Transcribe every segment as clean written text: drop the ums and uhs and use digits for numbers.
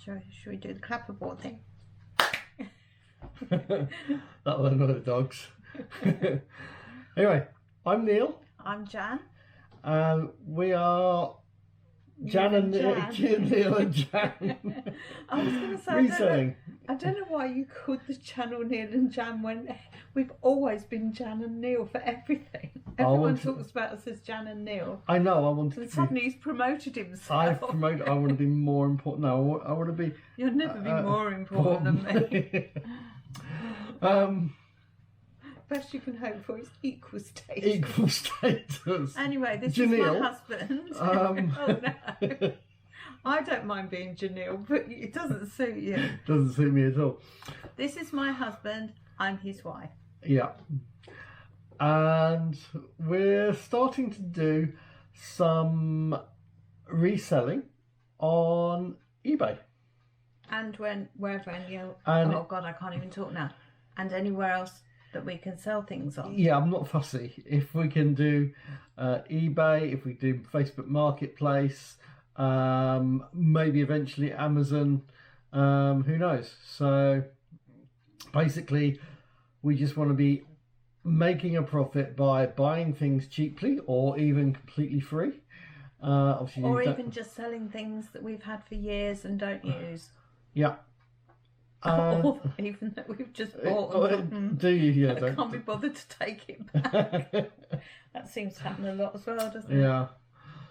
Should we do the clapperboard thing? That'll annoy the dogs. Anyway, I'm Neil. I'm Jan. And we are Jan and Neil and Jan. I was going to say, reselling. I don't know why you called the channel Neil and Jan when we've always been Jan and Neil for everything. Everyone talks about us as Jan and Neil. I know, I wanted and to suddenly he's promoted himself. I've promoted, I want to be more important. No, I want to be... You'll never be more important than me. Best you can hope for is equal status. Equal status. Anyway, this Janelle. is my husband. Oh no. I don't mind being Janelle, but it doesn't suit you. Doesn't suit me at all. This is my husband. I'm his wife. Yeah. And we're starting to do some reselling on eBay. And wherever oh God, I can't even talk now. And anywhere else that we can sell things on. Yeah, I'm not fussy. If we can do eBay, if we do Facebook Marketplace, maybe eventually Amazon, who knows? So basically, we just want to be making a profit by buying things cheaply or even completely free. Obviously, or even just selling things that we've had for years and don't use. Yeah. Or even that we've just bought and do you? Yeah, I can't be bothered to take it back. That seems to happen a lot as well, doesn't it? Yeah.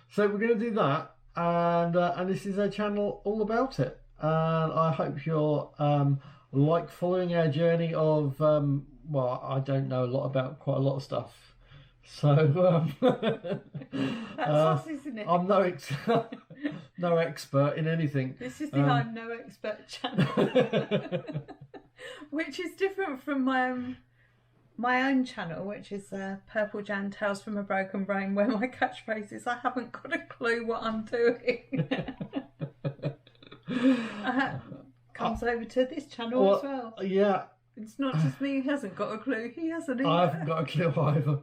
So we're going to do that, and this is our channel all about it. And I hope you're like following our journey of well, I don't know a lot about quite a lot of stuff. So that's us, isn't it? I'm no expert in anything. This is the I'm no expert channel, which is different from my own channel, which is Purple Jan Tales from a Broken Brain, where my catchphrase is I haven't got a clue what I'm doing. Comes over to this channel as well. Yeah. It's not just me who hasn't got a clue, he hasn't either. I haven't got a clue either.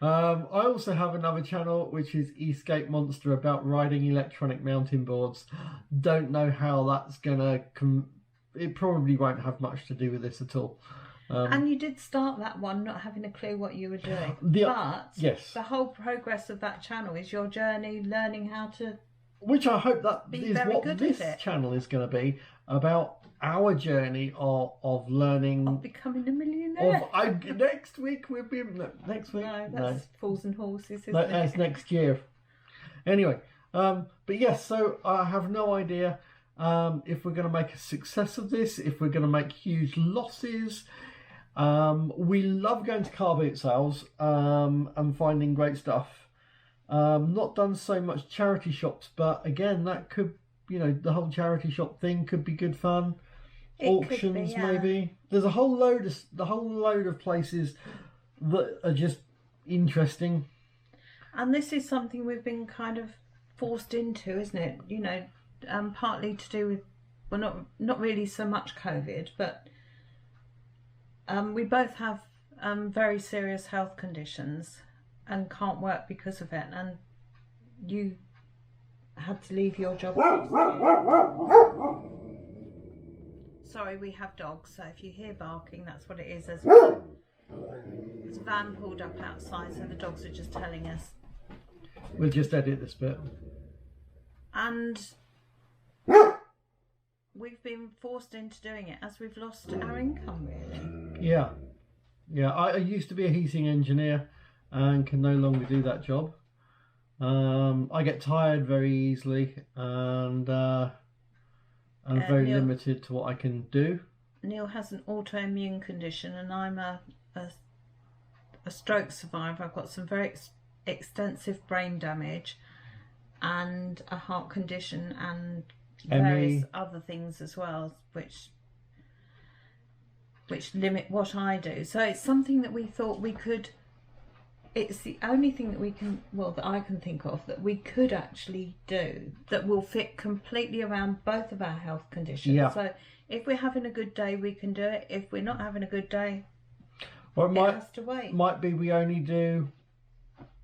I also have another channel which is Escape Monster about riding electronic mountain boards. Don't know how that's gonna it probably won't have much to do with this at all. And you did start that one not having a clue what you were doing. But yes, the whole progress of that channel is your journey learning how to... Which I hope that is what this channel is going to be, about our journey of learning... Of becoming a millionaire. Next week we'll be... Next week? No, that's Fools and Horses, isn't it? That's next year. Anyway, but yes, so I have no idea if we're going to make a success of this, if we're going to make huge losses. We love going to car boot sales and finding great stuff. Not done so much charity shops, but again, that could, the whole charity shop thing could be good fun. Auctions, maybe. There's a whole load of places that are just interesting. And this is something we've been kind of forced into, isn't it? Partly to do with, well, not really so much COVID, but we both have very serious health conditions and can't work because of it, and you had to leave your job. Sorry, we have dogs, so if you hear barking, that's what it is. There's a van pulled up outside, so the dogs are just telling us. We'll just edit this bit. And we've been forced into doing it as we've lost our income, really. Yeah. I used to be a heating engineer and can no longer do that job. I get tired very easily and very limited to what I can do. Neil has an autoimmune condition and I'm a stroke survivor. I've got some very extensive brain damage and a heart condition and various other things as well, which limit what I do. So it's something that we thought we could... It's the only thing that we can, that I can think of, that we could actually do that will fit completely around both of our health conditions. Yeah. So if we're having a good day, we can do it. If we're not having a good day, it has to wait. Might be we only do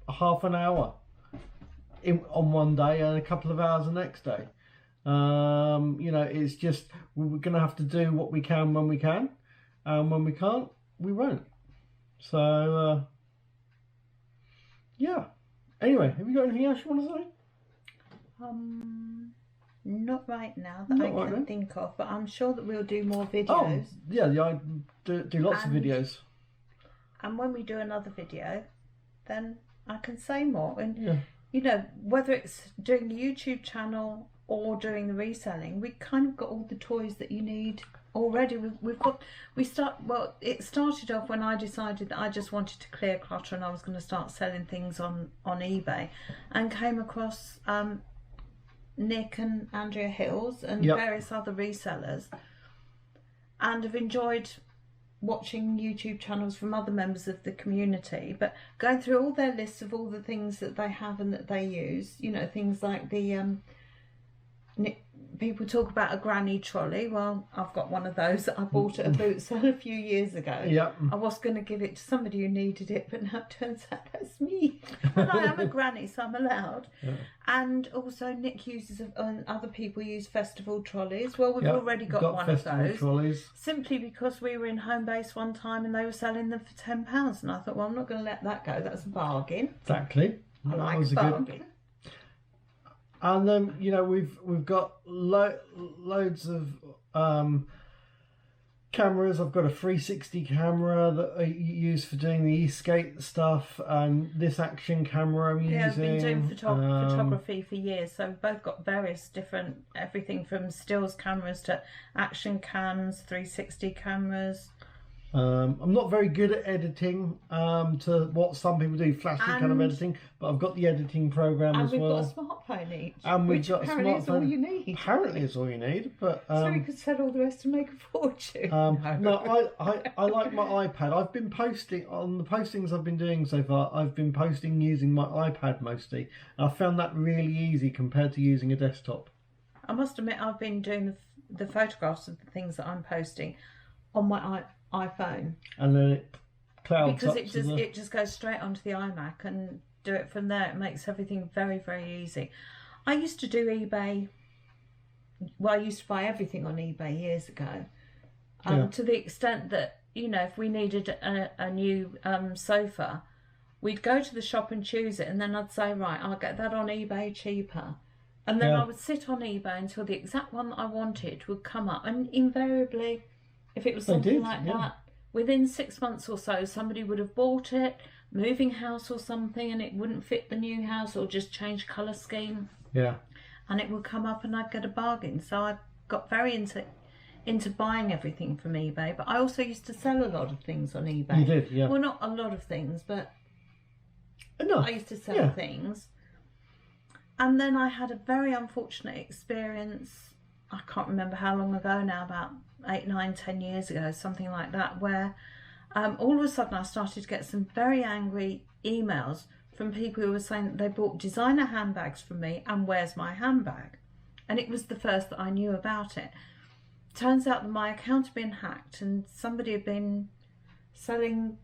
half an hour on one day and a couple of hours the next day. You know, it's just we're going to have to do what we can when we can, and when we can't, we won't. So yeah. Anyway, have you got anything else you want to say? Not right now that Not I right can now. think of, but I'm sure that we'll do more Oh, videos. yeah, I do lots of And- videos. And when we do another video, then I can say more. And Yeah. you know, whether it's doing the YouTube channel or doing the reselling, we kind of got all the toys that you need already. It started off when I decided that I just wanted to clear clutter and I was going to start selling things on eBay, and came across Nick and Andrea Hills and Yep. various other resellers, and have enjoyed watching YouTube channels from other members of the community, but going through all their lists of all the things that they have and that they use, you know, things like the people talk about a granny trolley. Well, I've got one of those that I bought at a boot sale a few years ago. Yep. I was going to give it to somebody who needed it, but now it turns out that's me. And I am a granny, so I'm allowed. Yeah. And also Nick uses, and other people use festival trolleys. Well, we've Yep. already got one of festival those. trolleys. Simply because we were in Homebase one time and they were selling them for £10, and I thought, well, I'm not going to let that go. That's a bargain. Exactly. I That like was a a good. bargain. And then, you know, we've got loads of cameras. I've got a 360 camera that I use for doing the Eastgate stuff, and this action camera I'm Yeah, I've been using. doing photography for years, so we've both got various different, everything from stills cameras to action cams, 360 cameras. I'm not very good at editing, to what some people do, flashy kind of And- editing, but I've got the editing program And as we've well. got a smartphone each, And we've which got a apparently is all smartphone. you need. Apparently it's all you need, but So we could sell all the rest and make a fortune. no, I like my iPad. I've been posting on the postings I've been doing so far. I've been posting using my iPad mostly. I found that really easy compared to using a desktop. I must admit, I've been doing the photographs of the things that I'm posting on my iPhone, And then it clouds because up it to the... it just goes straight onto the iMac and do it from there. It makes everything very, very easy. I used to do eBay. Well, I used to buy everything on eBay years ago, Yeah. to the extent that, you know, if we needed a new sofa, we'd go to the shop and choose it, and then I'd say, right, I'll get that on eBay cheaper. And then Yeah. I would sit on eBay until the exact one that I wanted would come up. And invariably, if it was They something did, like yeah. that, within 6 months or so, somebody would have bought it, moving house or something, and it wouldn't fit the new house, or just change colour scheme, Yeah. and it would come up and I'd get a bargain. So I got very into buying everything from eBay, but I also used to sell a lot of things on eBay. You did, yeah. Well, not a lot of things, but Enough. I used to sell Yeah. things. And then I had a very unfortunate experience, I can't remember how long ago now, about 8, 9, 10 years ago, something like that, where all of a sudden I started to get some very angry emails from people who were saying that they bought designer handbags from me, and where's my handbag? And it was the first that I knew about it. Turns out that my account had been hacked, and somebody had been selling,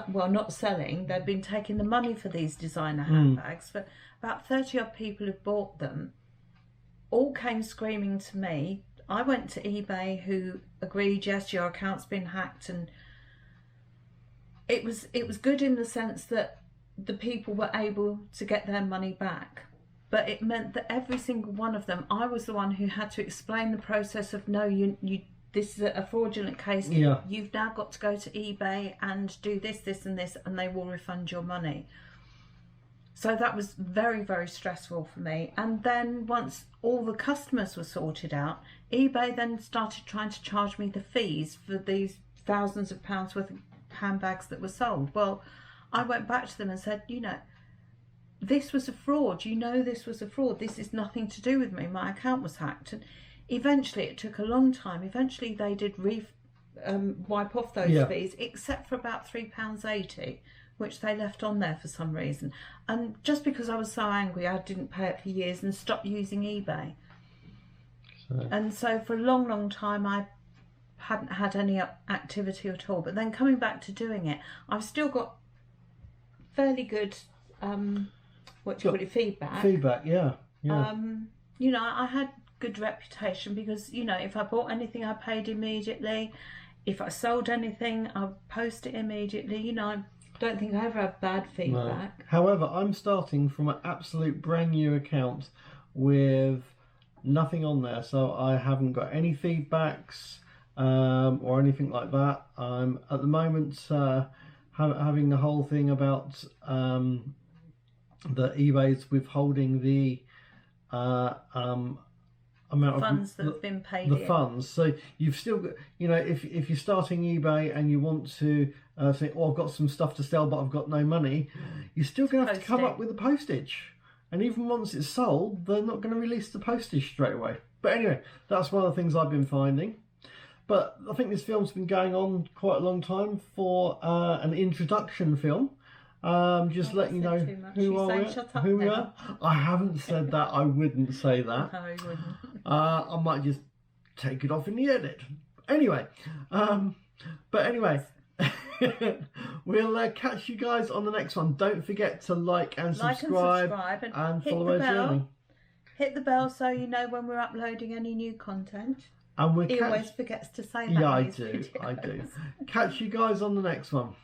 well, not selling, they'd been taking the money for these designer handbags. For about 30 odd people who bought them, all came screaming to me. I went to eBay, who agreed, yes, your account's been hacked, and it was good in the sense that the people were able to get their money back. But it meant that every single one of them, I was the one who had to explain the process of, no, you this is a fraudulent case. Yeah. You've now got to go to eBay and do this, this and this, and they will refund your money. So that was very, very stressful for me. And then once all the customers were sorted out, eBay then started trying to charge me the fees for these thousands of pounds worth of handbags that were sold. Well, I went back to them and said, you know, this was a fraud. You know, this was a fraud. This is nothing to do with me. My account was hacked. And eventually, it took a long time. Eventually, they did wipe off those fees, except for about £3.80, which they left on there for some reason. And just because I was so angry, I didn't pay it for years and stopped using eBay. And so for a long, long time, I hadn't had any activity at all. But then coming back to doing it, I've still got fairly good, feedback. Feedback, yeah. You know, I had good reputation, because, you know, if I bought anything, I paid immediately. If I sold anything, I'll post it immediately. You know, I don't think I ever had bad feedback. No. However, I'm starting from an absolute brand new account with nothing on there, so I haven't got any feedbacks or anything like that. I'm at the moment having the whole thing about the eBay's withholding the amount Funds of that have been paid the in. funds. So you've still got, you know, if you're starting eBay and you want to say, oh, I've got some stuff to sell but I've got no money, you're still going to have to come up with the postage. And even once it's sold, they're not going to release the postage straight away. But anyway, that's one of the things I've been finding. But I think this film's been going on quite a long time for an introduction film. Just letting you know who we are. I haven't said that. I wouldn't say that. No, you wouldn't. I might just take it off in the edit. Anyway, but anyway, we'll catch you guys on the next one. Don't forget to like and subscribe and follow our journey. Hit the bell so you know when we're uploading any new content. And he always forgets to say that. Yeah, I do. Catch you guys on the next one.